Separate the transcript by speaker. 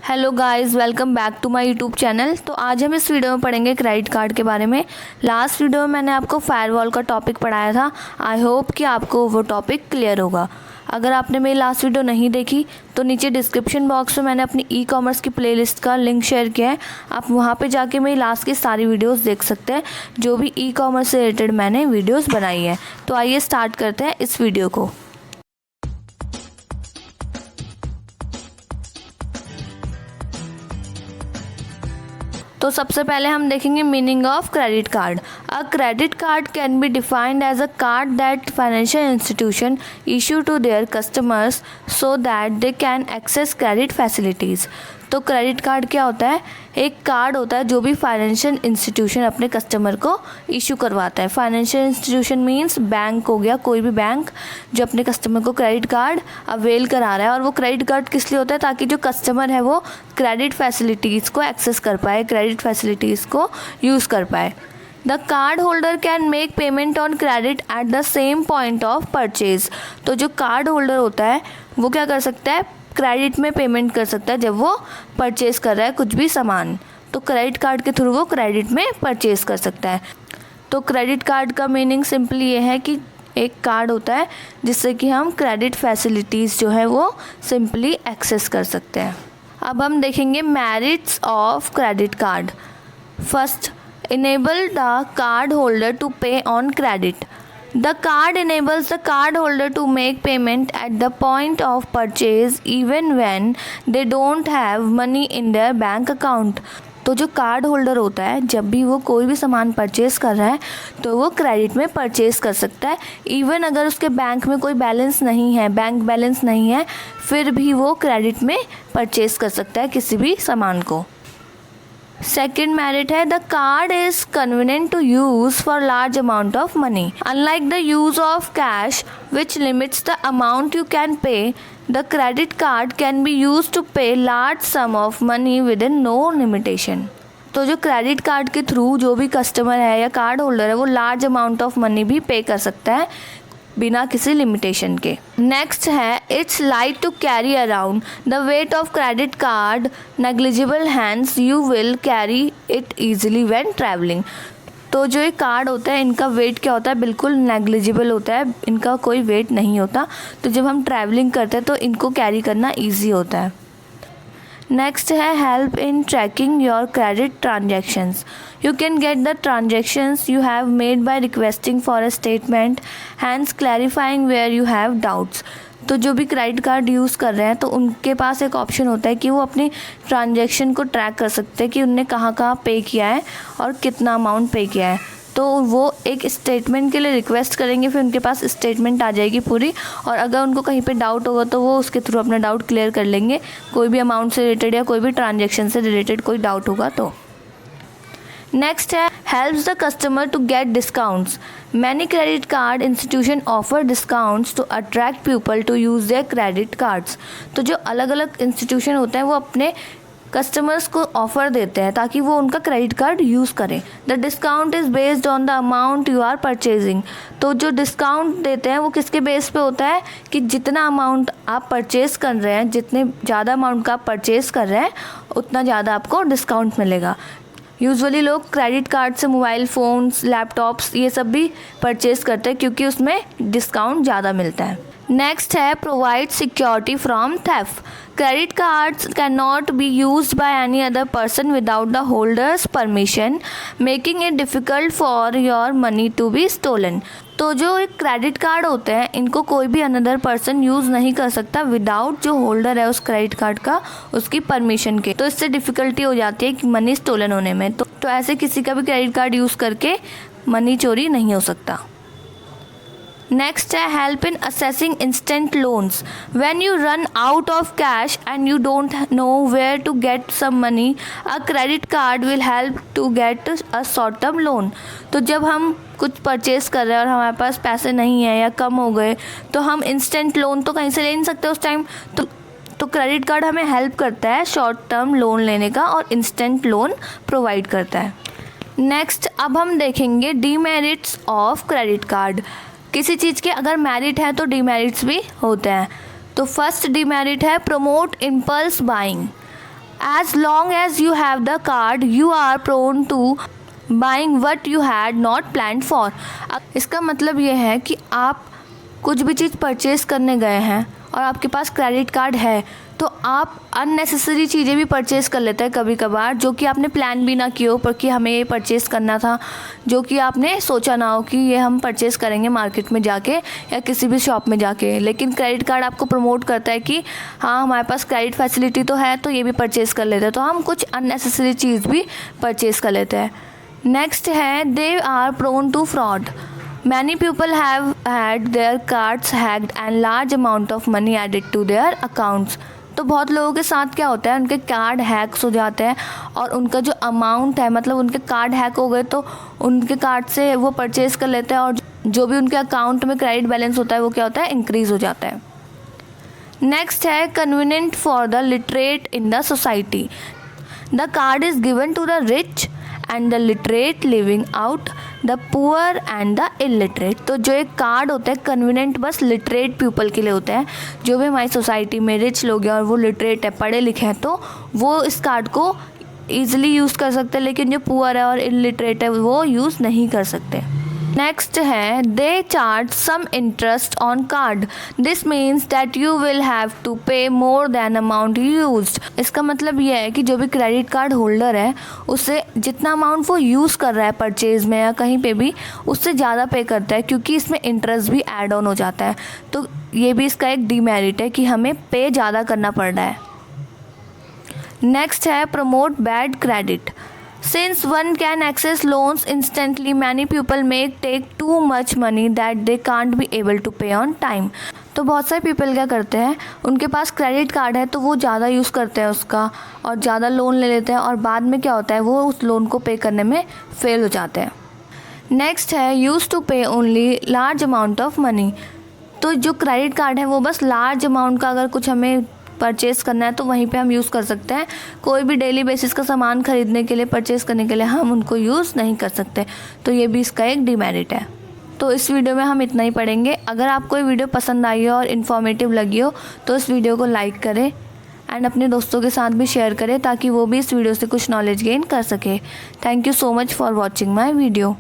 Speaker 1: Hello guys, welcome back to my YouTube channel. तो आज हम इस वीडियो में पढ़ेंगे क्रेडिट कार्ड के बारे में। लास्ट वीडियो में मैंने आपको फायरवॉल का टॉपिक पढ़ाया था। आई होप कि आपको वो टॉपिक क्लियर होगा। अगर आपने मेरी लास्ट वीडियो नहीं देखी तो नीचे डिस्क्रिप्शन बॉक्स में मैंने अपनी ई कॉमर्स की प्लेलिस्ट का लिंक शेयर किया है। आप वहाँ पे जाके मेरी लास्ट की सारी वीडियोस देख सकते हैं, जो भी ई कॉमर्स से रिलेटेड मैंने वीडियोस बनाई है। तो आइए स्टार्ट करते हैं इस वीडियो को। तो सबसे पहले हम देखेंगे meaning of credit card. A credit card can be defined as a card that financial institution issue to their customers so that they can access credit facilities. तो क्रेडिट कार्ड क्या होता है? एक कार्ड होता है जो भी फाइनेंशियल इंस्टीट्यूशन अपने कस्टमर को इशू करवाता है। फाइनेंशियल इंस्टीट्यूशन मींस बैंक हो गया, कोई भी बैंक जो अपने कस्टमर को क्रेडिट कार्ड अवेल करा रहा है। और वो क्रेडिट कार्ड किस लिए होता है? ताकि जो कस्टमर है वो क्रेडिट फैसिलिटीज़ को एक्सेस कर पाए, क्रेडिट फैसिलिटीज़ को यूज़ कर पाए। The card holder can make payment on credit at the same point of purchase. तो जो कार्ड होल्डर होता है वो क्या कर सकता है? क्रेडिट में पेमेंट कर सकता है जब वो परचेज कर रहा है कुछ भी सामान। तो क्रेडिट कार्ड के थ्रू वो क्रेडिट में परचेज कर सकता है। तो क्रेडिट कार्ड का मीनिंग सिंपली ये है कि एक कार्ड होता है जिससे कि हम क्रेडिट फैसिलिटीज़ जो है वो सिंपली एक्सेस कर सकते हैं। अब हम देखेंगे merits of credit card. First, enable the card holder to pay on credit. The card enables the card holder to make payment at the point of purchase even when they don't have money in their bank account. तो जो card holder होता है जब भी वो कोई भी सामान परचेज कर रहा है तो वो क्रेडिट में परचेज कर सकता है। इवन अगर उसके बैंक में कोई बैलेंस नहीं है, बैंक बैलेंस नहीं है, फिर भी वो क्रेडिट में परचेज कर सकता है किसी भी सामान को। सेकेंड मेरिट है the card is convenient to use for large amount of money. Unlike the use of cash which limits the amount you can pay, the credit card can be use to pay large sum of money within no limitation. तो जो credit card के through जो भी customer है या card holder है वो large amount of money भी पे कर सकता है बिना किसी लिमिटेशन के। नेक्स्ट है it's light to carry around the weight of credit card negligible hands you will carry it easily when travelling. तो जो ये कार्ड होता है इनका वेट क्या होता है? बिल्कुल नेग्लिजिबल होता है, इनका कोई वेट नहीं होता। तो जब हम ट्रैवलिंग करते हैं तो इनको कैरी करना ईजी होता है। नेक्स्ट है help in trekking your credit transactions. You can get the transactions you have made by requesting for a statement, hence clarifying where you have doubts. तो जो भी क्रेडिट कार्ड यूज़ कर रहे हैं तो उनके पास एक ऑप्शन होता है कि वो अपनी ट्रांजैक्शन को ट्रैक कर सकते हैं कि उनने कहाँ कहाँ पे किया है और कितना अमाउंट पे किया है। तो वो एक स्टेटमेंट के लिए रिक्वेस्ट करेंगे, फिर उनके पास स्टेटमेंट आ जाएगी पूरी। और अगर उनको कहीं पे डाउट होगा तो वो उसके थ्रू अपना डाउट क्लियर कर लेंगे, कोई भी अमाउंट से रिलेटेड या कोई भी ट्रांजैक्शन से रिलेटेड कोई डाउट होगा तो। नेक्स्ट है helps the customer to get discounts. Many credit card institution offer discounts to attract people to use their credit cards. तो जो अलग अलग इंस्टीट्यूशन होते हैं वो अपने कस्टमर्स को ऑफ़र देते हैं ताकि वो उनका क्रेडिट कार्ड यूज़ करें। The discount is based on the amount you are purchasing. तो जो डिस्काउंट देते हैं वो किसके बेस पे होता है कि जितना अमाउंट आप परचेज़ कर रहे हैं, जितने ज़्यादा अमाउंट का आप परचेज़ कर रहे हैं उतना ज़्यादा आपको डिस्काउंट मिलेगा। यूजुअली लोग क्रेडिट कार्ड से मोबाइल फ़ोन्स, लैपटॉप्स ये सब भी परचेज़ करते हैं क्योंकि उसमें डिस्काउंट ज़्यादा मिलता है। नेक्स्ट है provide security from theft. Credit cards can not be used by any other person without the holders permission, making it difficult for your money to be stolen. तो जो एक क्रेडिट कार्ड होते हैं इनको कोई भी अनदर पर्सन यूज़ नहीं कर सकता विदाउट जो होल्डर है उस क्रेडिट कार्ड का, उसकी परमिशन के। तो इससे डिफ़िकल्टी हो जाती है कि मनी स्टोलन होने में। तो ऐसे किसी का भी क्रेडिट कार्ड यूज़ करके मनी चोरी नहीं हो सकता। नेक्स्ट है help in assessing instant loans. When you run out of cash and you don't know where to get some money, a credit card will help to get a short term loan. तो जब हम कुछ purchase कर रहे हैं और हमारे पास पैसे नहीं है या कम हो गए तो हम इंस्टेंट लोन तो कहीं से ले नहीं सकते उस टाइम। तो क्रेडिट कार्ड हमें हेल्प करता है शॉर्ट टर्म लोन लेने का और इंस्टेंट लोन प्रोवाइड करता है। नेक्स्ट अब हम देखेंगे डीमेरिट्स ऑफ क्रेडिट कार्ड। किसी चीज़ के अगर मेरिट है तो डीमेरिट्स भी होते हैं। तो फर्स्ट डीमेरिट है promote impulse buying. As long as you have the card, you are prone to buying what you had not planned for. इसका मतलब ये है कि आप कुछ भी चीज़ परचेज़ करने गए हैं और आपके पास क्रेडिट कार्ड है तो आप अननेसेसरी चीज़ें भी परचेज़ कर लेते हैं कभी कभार, जो कि आपने प्लान भी ना किया हो पर कि हमें ये परचेज़ करना था, जो कि आपने सोचा ना हो कि ये हम परचेज़ करेंगे मार्केट में जाके या किसी भी शॉप में जाके। लेकिन क्रेडिट कार्ड आपको प्रमोट करता है कि हाँ हमारे पास क्रेडिट फैसिलिटी तो है तो ये भी परचेज़ कर लेते हैं, तो हम कुछ अननेसेसरी चीज़ भी परचेज़ कर लेते हैं। नेक्स्ट है they are prone to fraud. Many people have had their cards hacked and large amount of money added to their accounts. तो बहुत लोगों के साथ क्या होता है, उनके कार्ड हैक्स हो जाते हैं और उनका जो अमाउंट है, मतलब उनके कार्ड हैक हो गए तो उनके कार्ड से वो परचेज़ कर लेते हैं और जो भी उनके अकाउंट में क्रेडिट बैलेंस होता है वो क्या होता है, इंक्रीज़ हो जाता है। नेक्स्ट है convenient for the literate in the society. The card is given to the rich and the literate living out the poor and the illiterate. तो जो एक कार्ड होता है कन्वीनियंट बस लिटरेट पीपल के लिए होता है, जो भी हमारी सोसाइटी में रिच लोग हैं और वो लिटरेट है, पढ़े लिखे हैं, तो वो इस कार्ड को ईजिली यूज़ कर सकते हैं, लेकिन जो पुअर है और इलिटरेट है वो यूज़ नहीं कर सकते। नेक्स्ट है they charge some interest on card. This means that you will have to pay more then amount used. इसका मतलब ये है कि जो भी क्रेडिट कार्ड होल्डर है उससे जितना अमाउंट वो यूज़ कर रहा है परचेज में या कहीं पे भी, उससे ज़्यादा पे करता है क्योंकि इसमें इंटरेस्ट भी ऐड ऑन हो जाता है। तो ये भी इसका एक डीमेरिट है कि हमें पे ज़्यादा करना पड़ रहा है। नेक्स्ट है promote bad credit. Since one can access loans instantly, many people may take too much money that they can't be able to pay on time. तो बहुत सारे पीपल क्या करते हैं, उनके पास क्रेडिट कार्ड है तो वो ज़्यादा यूज़ करते हैं उसका और ज़्यादा लोन ले लेते हैं और बाद में क्या होता है वो उस लोन को पे करने में फेल हो जाते हैं। नेक्स्ट है यूज़ टू पे only large amount of money. तो जो क्रेडिट कार्ड है वो बस लार्ज अमाउंट का अगर कुछ हमें परचेज़ करना है तो वहीं पे हम यूज़ कर सकते हैं। कोई भी डेली बेसिस का सामान ख़रीदने के लिए, परचेज़ करने के लिए हम उनको यूज़ नहीं कर सकते, तो ये भी इसका एक डीमेरिट है। तो इस वीडियो में हम इतना ही पढ़ेंगे। अगर आपको ये वीडियो पसंद आई हो और इन्फॉर्मेटिव लगी हो तो इस वीडियो को लाइक करें एंड अपने दोस्तों के साथ भी शेयर करें ताकि वो भी इस वीडियो से कुछ नॉलेज गेन कर सके। Thank you so much for watching my video.